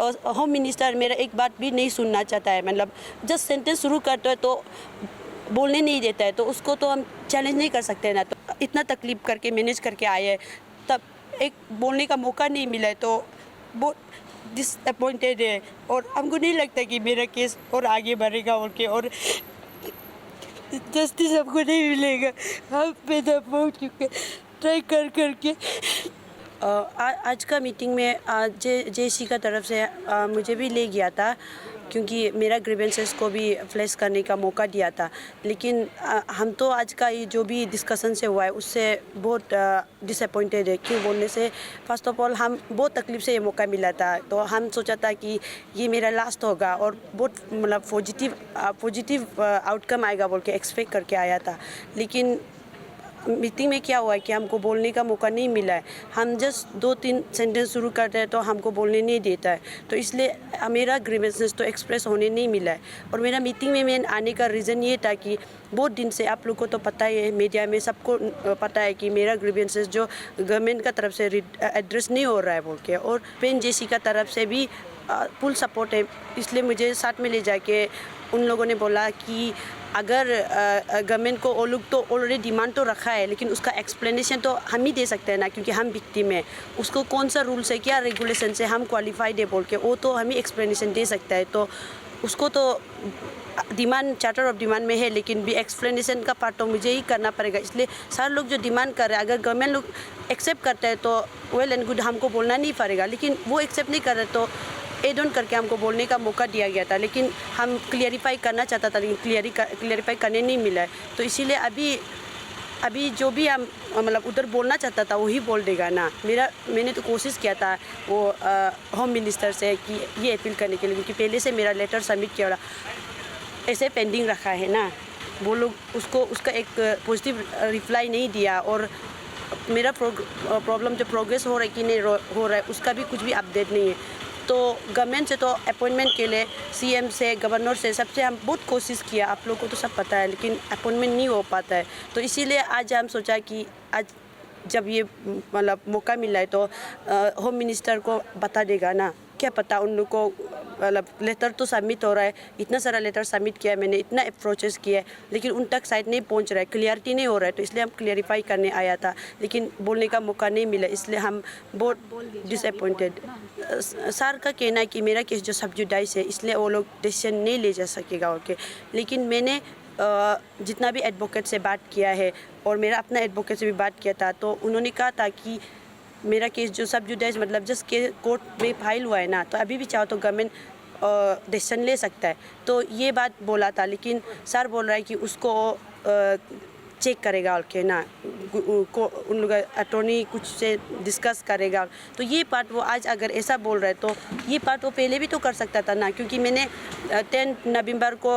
Home minister मेरा एक बात भी नहीं सुनना चाहता है, मतलब जस्ट सेंटेंस शुरू करते है तो बोलने नहीं देता है, तो उसको तो हम चैलेंज नहीं कर सकते ना। तो इतना तकलीफ करके मैनेज करके आए हैं, तब एक बोलने का मौका नहीं मिला है तो बहुत डिसअपॉइंटेड है। और हमको नहीं लगता कि मेरा केस और आगे बढ़ेगा और जस्टिस हमको नहीं मिलेगा। हम पैदा पहुँच चुके ट्राई कर करके। आज का मीटिंग में जेसी का तरफ से मुझे भी ले गया था, क्योंकि मेरा ग्रीवेंसेस को भी फ्लैश करने का मौका दिया था। लेकिन हम तो आज का ये जो भी डिस्कशन से हुआ है उससे बहुत डिसअपॉइंटेड है। क्यों बोलने से, फर्स्ट ऑफ ऑल हम बहुत तकलीफ से ये मौका मिला था, तो हम सोचा था कि ये मेरा लास्ट होगा और बहुत मतलब पॉजिटिव आउटकम आएगा बोल के एक्सपेक्ट करके आया था। लेकिन मीटिंग में क्या हुआ है कि हमको बोलने का मौका नहीं मिला है। हम जस्ट 2-3 सेंटेंस शुरू करते हैं तो हमको बोलने नहीं देता है, तो इसलिए मेरा ग्रीवेंसेस तो एक्सप्रेस होने नहीं मिला है। और मेरा मीटिंग में मैं आने का रीज़न ये था कि बहुत दिन से आप लोग को तो पता ही है, मीडिया में सबको पता है कि मेरा ग्रीवेंसेस जो गवर्नमेंट का तरफ से एड्रेस नहीं हो रहा है बोल के, और पेन जेसी का तरफ से भी फुल सपोर्ट है। इसलिए मुझे साथ में ले जाके उन लोगों ने बोला कि अगर गवर्नमेंट को वो लोग तो ऑलरेडी डिमांड तो रखा है, लेकिन उसका एक्सप्लेनेशन तो हम ही दे सकते हैं ना, क्योंकि हम विक्टिम है। उसको कौन सा रूल्स है, क्या रेगुलेशन से हम क्वालिफाइड है बोल के वो तो हम ही एक्सप्लेनेशन दे सकता है। तो उसको तो डिमांड चार्टर ऑफ डिमांड में है, लेकिन भी एक्सप्लेनेशन का पार्ट तो मुझे ही करना पड़ेगा। इसलिए सारे लोग जो डिमांड कर रहे हैं, अगर गवर्नमेंट लोग एक्सेप्ट करते हैं तो वेल एंड गुड, हमको बोलना नहीं पड़ेगा। लेकिन वो एक्सेप्ट नहीं कर रहे तो एड ऑन करके हमको बोलने का मौका दिया गया था। लेकिन हम क्लियरिफाई करना चाहता था, लेकिन क्लियरिफाई करने नहीं मिला है। तो इसीलिए अभी जो भी हम मतलब उधर बोलना चाहता था वही बोल देगा ना। मैंने तो कोशिश किया था वो होम मिनिस्टर से कि ये अपील करने के लिए, क्योंकि पहले से मेरा लेटर सबमिट किया ऐसे पेंडिंग रखा है ना। वो लोग उसका एक पॉजिटिव रिप्लाई नहीं दिया, और मेरा प्रॉब्लम जो प्रोग्रेस हो रहा है कि नहीं हो रहा है उसका भी कुछ भी अपडेट नहीं है। तो गवर्नमेंट से तो अपॉइंटमेंट के लिए सीएम से, गवर्नर से, सबसे हम बहुत कोशिश किया, आप लोगों को तो सब पता है, लेकिन अपॉइंटमेंट नहीं हो पाता है। तो इसीलिए आज हम सोचा कि आज जब ये मतलब मौका मिला है तो होम मिनिस्टर को बता देगा ना। क्या पता उन लोग को मतलब लेटर तो सबमिट हो रहा है, इतना सारा लेटर सबमिट किया है मैंने, इतना अप्रोचेस किया है, लेकिन उन तक शायद नहीं पहुंच रहा है, क्लियरिटी नहीं हो रहा है। तो इसलिए हम क्लियरिफाई करने आया था, लेकिन बोलने का मौका नहीं मिला, इसलिए हम बहुत डिसअपॉइंटेड। सर का कहना है कि मेरा केस जो सब जुडाइस है, इसलिए वो लोग डिसीजन नहीं ले जा सकेगा ओके। लेकिन मैंने जितना भी एडवोकेट से बात किया है और मेरा अपना एडवोकेट से भी बात किया था, तो उन्होंने कहा था कि मेरा केस जो सब जुडाइस मतलब जिस के कोर्ट में फाइल हुआ है ना, तो अभी भी चाहो तो गवर्नमेंट डिसीजन ले सकता है। तो ये बात बोला था, लेकिन सर बोल रहा है कि उसको चेक करेगा और के ना उन लोग अटॉर्नी कुछ से डिस्कस करेगा। तो ये पार्ट वो आज अगर ऐसा बोल रहा है तो ये पार्ट वो पहले भी तो कर सकता था ना, क्योंकि मैंने 10 नवंबर को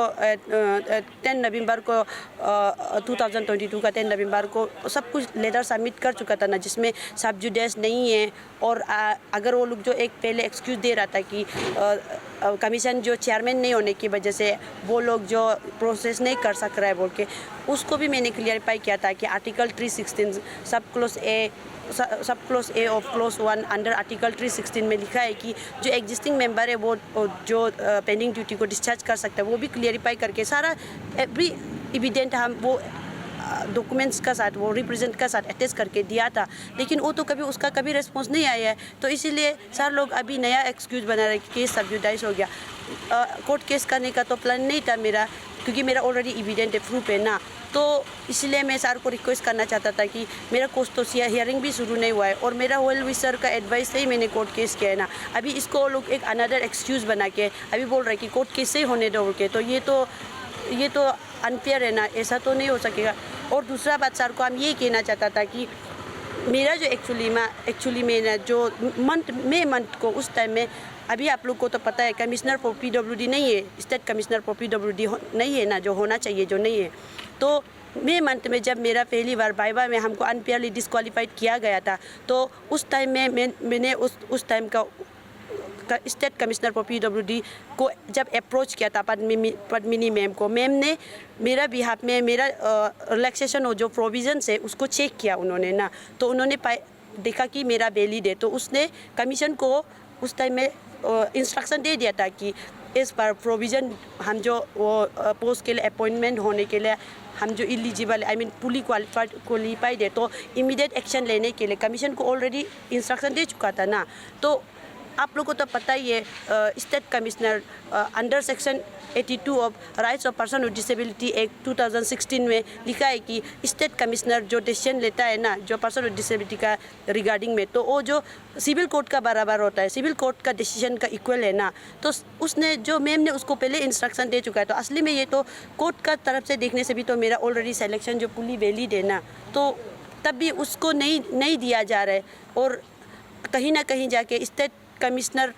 2022 का 10 नवंबर को सब कुछ लेटर सबमिट कर चुका था ना, जिसमें सब जुडिस नहीं है। और अगर वो लोग जो एक पहले एक्सक्यूज़ दे रहा था कि कमीशन जो चेयरमैन नहीं होने की वजह से वो लोग जो प्रोसेस नहीं कर सक रहा है बोल के, उसको भी मैंने क्लियरिफाई किया था कि आर्टिकल 316 सब close A of close 1 under article 316 में लिखा है कि जो एग्जिस्टिंग मेंबर है वो जो पेंडिंग ड्यूटी को डिस्चार्ज कर सकता है। वो भी क्लियरिफाई करके सारा एवरी एविडेंट हम वो डॉक्यूमेंट्स का साथ वो रिप्रेजेंट का साथ अटैच करके दिया था, लेकिन वो तो उसका कभी रिस्पॉन्स नहीं आया है। तो इसीलिए सर लोग अभी नया एक्सक्यूज़ बना रहे कि केस सब जुडाइस हो गया। कोर्ट केस करने का तो प्लान नहीं था मेरा, क्योंकि मेरा ऑलरेडी एविडेंट है, प्रूफ है ना। तो इसलिए मैं सर को रिक्वेस्ट करना चाहता था कि मेरा कोर्स तो हियरिंग भी शुरू नहीं हुआ है, और मेरा वेल विशर का एडवाइस से ही मैंने कोर्ट केस किया है ना। अभी इसको लोग एक अनदर एक्सक्यूज़ बना के अभी बोल रहे हैं कि कोर्ट केस से ही होने दो के, तो ये तो अनफेयर है ना, ऐसा तो नहीं हो सकेगा। और दूसरा बात सर को हम ये कहना चाहता था कि मेरा जो एक्चुअली में जो मंथ को उस टाइम में, अभी आप लोग को तो पता है कमिश्नर फॉर PWD नहीं है, स्टेट कमिश्नर फॉर PWD नहीं है ना, जो होना चाहिए जो नहीं है। तो मई मंथ में जब मेरा पहली बार वाइवा में हमको अनफेयरली डिस्क्वालीफाइड किया गया था, तो उस टाइम में मैंने उस टाइम का स्टेट कमिश्नर फॉर PWD को जब अप्रोच किया था पद्मिनी मैम को, मैम ने मेरा बिहाफ में मेरा रिलैक्सेशन और जो प्रोविजंस है उसको चेक किया उन्होंने ना। तो उन्होंने देखा कि मेरा वैलिड है, तो उसने कमीशन को उस टाइम में इंस्ट्रक्शन दे दिया था कि इस पर प्रोविज़न हम जो वो पोस्ट के लिए अपॉइंटमेंट होने के लिए हम जो eligible I mean fully qualified है तो इमीडिएट एक्शन लेने के लिए कमीशन को ऑलरेडी इंस्ट्रक्शन दे चुका था ना। तो आप लोगों को तो पता ही है state commissioner under section 82 of rights of person with disability act 2016 में लिखा है कि स्टेट कमिश्नर जो डिसीजन लेता है ना जो पर्सन विद डिसेबिलिटी का रिगार्डिंग में तो वो जो सिविल कोर्ट का बराबर होता है, सिविल कोर्ट का डिसीजन का इक्वल है ना। तो उसने जो मैम ने उसको पहले इंस्ट्रक्शन दे चुका है। तो असली में ये तो कोर्ट का तरफ से देखने से भी तो मेरा ऑलरेडी सिलेक्शन जो फुली वैलिड है ना, तो तब भी उसको नहीं दिया जा रहा है। और कहीं ना कहीं जाके स्टेट कमिश्नर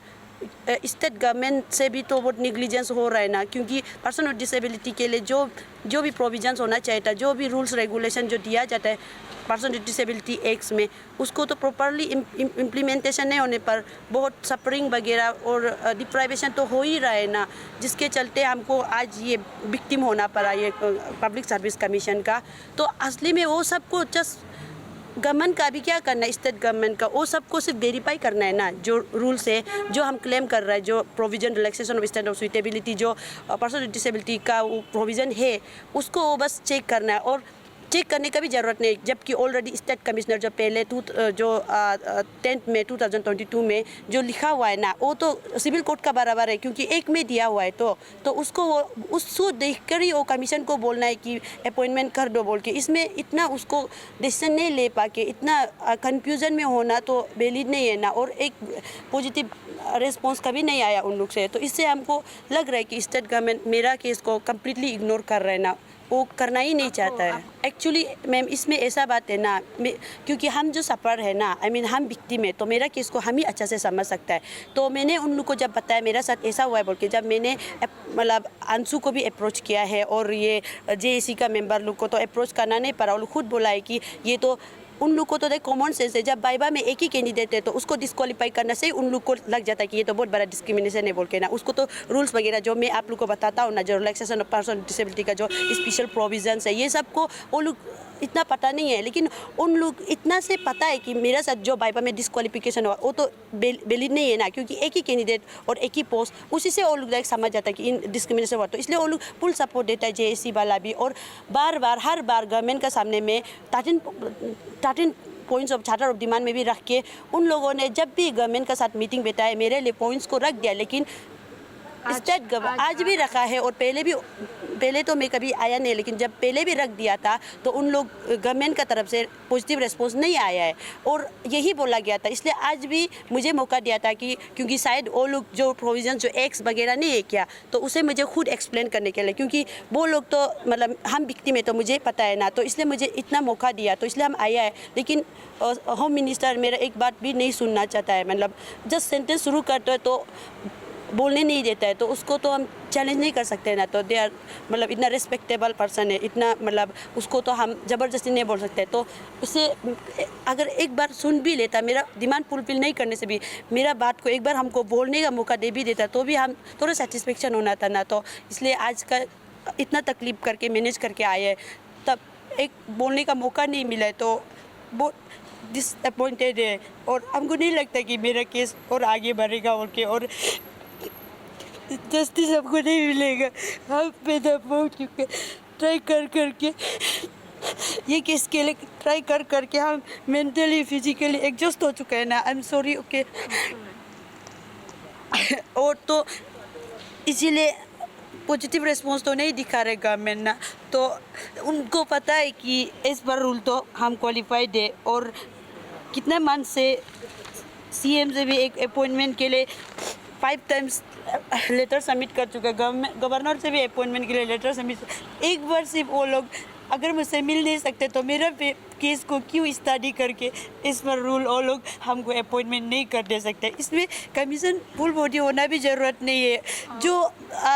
स्टेट गवर्नमेंट से भी तो बहुत निग्लिजेंस हो रहा है ना, क्योंकि पर्सन विद डिसेबिलिटी के लिए जो भी प्रोविजंस होना चाहिए था, जो भी रूल्स रेगुलेशन जो दिया जाता है पर्सन विद डिसेबिलिटी एक्ट्स में, उसको तो प्रॉपरली इम्प्लीमेंटेशन नहीं होने पर बहुत सफरिंग वगैरह और डिप्राइवेशन तो हो ही रहा है ना, जिसके चलते हमको आज ये विक्टिम होना पड़ा ये पब्लिक सर्विस कमीशन का। तो असली में वो सबको जस्ट गवर्नमेंट का भी क्या करना है, स्टेट गवर्नमेंट का वो सबको सिर्फ वेरीफाई करना है ना। जो रूल्स है जो हम क्लेम कर रहे हैं, जो provision relaxation of standard of suitability जो पर्सन विद डिसेबिलिटी का वो प्रोविजन है उसको वो बस चेक करना है। और चेक करने का भी ज़रूरत नहीं, जबकि ऑलरेडी स्टेट कमिश्नर जो पहले 10 मई 2022 में जो लिखा हुआ है ना वो तो सिविल कोर्ट का बराबर है, क्योंकि एक में दिया हुआ है। तो उसको देखकर ही वो कमीशन को बोलना है कि अपॉइंटमेंट कर दो बोल के, इसमें इतना उसको डिसीजन नहीं ले पा के इतना कन्फ्यूज़न में होना तो वैलिड नहीं है ना। और एक पॉजिटिव रिस्पॉन्स कभी नहीं आया उन लोग से। तो इससे हमको लग रहा है कि स्टेट गवर्नमेंट मेरा केस को कम्प्लीटली इग्नोर कर रहा है ना, वो करना ही नहीं चाहता है। एक्चुअली मैम इसमें ऐसा बात है ना, क्योंकि हम जो सफ़र है ना आई मीन हम विक्टिम है, तो मेरा केस को हम ही अच्छा से समझ सकता है। तो मैंने उन लोग को जब बताया मेरा साथ ऐसा हुआ है बोल के, जब मैंने मतलब अंशु को भी अप्रोच किया है और ये जेएसी का मेंबर लोग को तो अप्रोच करना नहीं पड़ा। वो लोग खुद बोला है कि ये तो उन लोग को तो देख कॉमन सेंस है, जब वाइवा में एक ही कैंडिडेट है तो उसको डिस्क्वालीफाई करना से उन लोग को लग जाता है कि ये तो बहुत बड़ा डिस्क्रिमिनेशन है बोल के ना। उसको तो रूल्स वगैरह जो मैं आप लोग को बताता हूँ ना, जो रिलैक्सेशन ऑफ पर्सन डिसेबिलिटी का जो स्पेशल प्रोविजंस है, ये सबको वो लोग इतना पता नहीं है। लेकिन उन लोग इतना से पता है कि मेरा साथ जो वाइवा में डिस्क्वालिफिकेशन हुआ वो तो वैलिड नहीं है ना, क्योंकि एक ही कैंडिडेट और एक ही पोस्ट, उसी से वो लोग समझ जाता है कि इन डिस्क्रिमिनेशन हुआ। तो इसलिए वो लोग फुल सपोर्ट देता है जेएसी वाला भी। और हर बार गवर्नमेंट का सामने में 13 points of charter of demand में भी रख के उन लोगों ने जब भी गवर्नमेंट के साथ मीटिंग बैठाए मेरे लिए पॉइंट्स को रख दिया। लेकिन स्टेट गवर्नमेंट आज भी रखा है, और पहले तो मैं कभी आया नहीं, लेकिन जब पहले भी रख दिया था तो उन लोग गवर्नमेंट का तरफ से पॉजिटिव रिस्पॉन्स नहीं आया है और यही बोला गया था। इसलिए आज भी मुझे मौका दिया था कि क्योंकि शायद वो लोग जो प्रोविजन जो एक्स वगैरह नहीं है क्या, तो उसे मुझे खुद एक्सप्लेन करने के लिए, क्योंकि वो लोग तो मतलब हम विक्टिम है तो मुझे पता है ना, तो इसलिए मुझे इतना मौका दिया, तो इसलिए हम आया है। लेकिन होम मिनिस्टर मेरा एक बात भी नहीं सुनना चाहता है, मतलब जस्ट सेंटेंस शुरू करते हैं तो बोलने नहीं देता है, तो उसको तो हम चैलेंज नहीं कर सकते ना। तो दे आर मतलब इतना रिस्पेक्टेबल पर्सन है, इतना मतलब उसको तो हम ज़बरदस्ती नहीं बोल सकते। तो उससे अगर एक बार सुन भी लेता, मेरा डिमांड फुलफिल नहीं करने से भी मेरा बात को एक बार हमको बोलने का मौका दे भी देता, तो भी हम थोड़ा सेटिस्फेक्शन होना था ना। तो इसलिए आज का इतना तकलीफ करके मैनेज करके आए हैं, तब एक बोलने का मौका नहीं मिला है तो बहुत डिसअपॉइंटेड है। और हमको नहीं लगता कि मेरा केस और आगे बढ़ेगा और जस्टिस हमको नहीं मिलेगा। हम पैदा हो चुके, ट्राई करके ये केस के लिए ट्राई करके हम मेंटली फिजिकली एग्जॉस्ट हो चुके हैं ना। I am sorry okay. और तो इसीलिए पॉजिटिव रिस्पॉन्स तो नहीं दिखा रहे गवर्नमेंट ना, तो उनको पता है कि इस बार रूल तो हम क्वालिफाइड है। और कितने मंथ से सीएम से भी एक अपॉइंटमेंट के लिए 5 टाइम्स लेटर सबमिट कर चुका है, गवर्नर से भी अपॉइंटमेंट के लिए लेटर सबमिट। एक बार सिर्फ वो लोग अगर मुझसे मिल नहीं सकते तो मेरा केस को क्यों स्टडी करके इस पर रूल वो लोग हमको अपॉइंटमेंट नहीं कर दे सकते। इसमें कमीशन फुल बॉडी होना भी ज़रूरत नहीं है। जो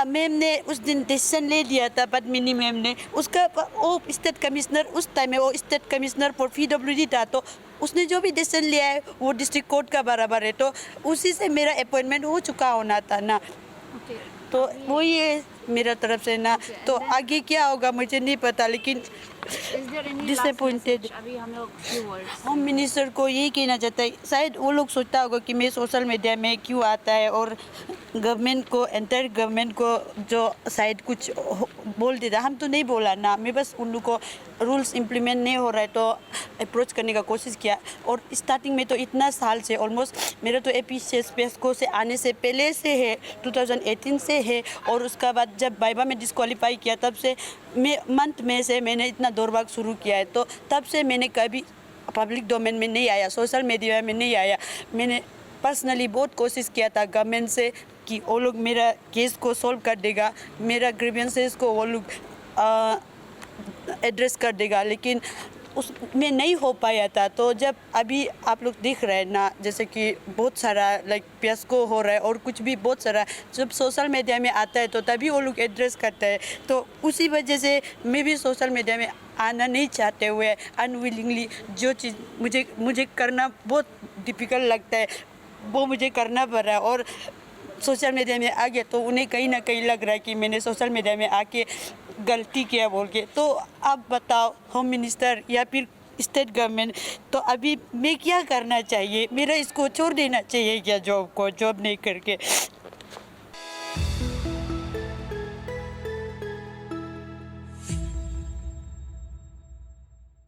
मैम ने उस दिन डिसीजन ले लिया था, पद्मिनी मैम ने, उसका वो स्टेट कमिश्नर उस टाइम में वो स्टेट कमिश्नर फॉर PWD था, तो उसने जो भी डिसीजन लिया है वो डिस्ट्रिक्ट कोर्ट का बराबर है, तो उसी से मेरा अपॉइंटमेंट हो चुका होना था ना। तो वही है मेरा तरफ से ना। तो आगे क्या होगा मुझे नहीं पता, लेकिन Is there any last disappointed. message? अभी हम लोग few words. होम मिनिस्टर को यही कहना चाहता है, शायद वो लोग सोचता होगा कि मैं सोशल मीडिया में क्यों आता है और गवर्नमेंट को, एंटायर गवर्नमेंट को जो शायद कुछ बोल देता। हम तो नहीं बोला ना, मैं बस उन लोग को रूल्स इम्प्लीमेंट नहीं हो रहा है तो अप्रोच करने का कोशिश किया। और स्टार्टिंग में तो इतना साल से ऑलमोस्ट मेरा तो APCS पेस्को से आने से पहले से है, 2018 से है। और उसका बाद जब वाइवा में डिस्क्वालीफाई किया तब से मंथ में से मैंने इतना दौड़ भाग शुरू किया है। तो तब से मैंने कभी पब्लिक डोमेन में नहीं आया, सोशल मीडिया में नहीं आया। मैंने पर्सनली बहुत कोशिश किया था गवर्नमेंट से कि वो लोग मेरा केस को सॉल्व कर देगा, मेरा ग्रीवेंसेस को वो लोग एड्रेस कर देगा, लेकिन उसमें नहीं हो पाया था। तो जब अभी आप लोग देख रहे हैं ना, जैसे कि बहुत सारा लाइक पेस्को हो रहा है और कुछ भी बहुत सारा जब सोशल मीडिया में आता है तो तभी वो लोग एड्रेस करते हैं। तो उसी वजह से मैं भी सोशल मीडिया में आना नहीं चाहते हुए अनविलिंगली जो चीज़ मुझे करना बहुत डिफ़िकल्ट लगता है वो मुझे करना पड़ रहा है। और सोशल मीडिया में आ गया तो उन्हें कहीं ना कहीं लग रहा है कि मैंने सोशल मीडिया में आके गलती किया बोल के। तो आप बताओ होम मिनिस्टर या फिर स्टेट गवर्नमेंट, तो अभी मैं क्या करना चाहिए? मेरा इसको छोड़ देना चाहिए क्या, जॉब को, जॉब नहीं करके?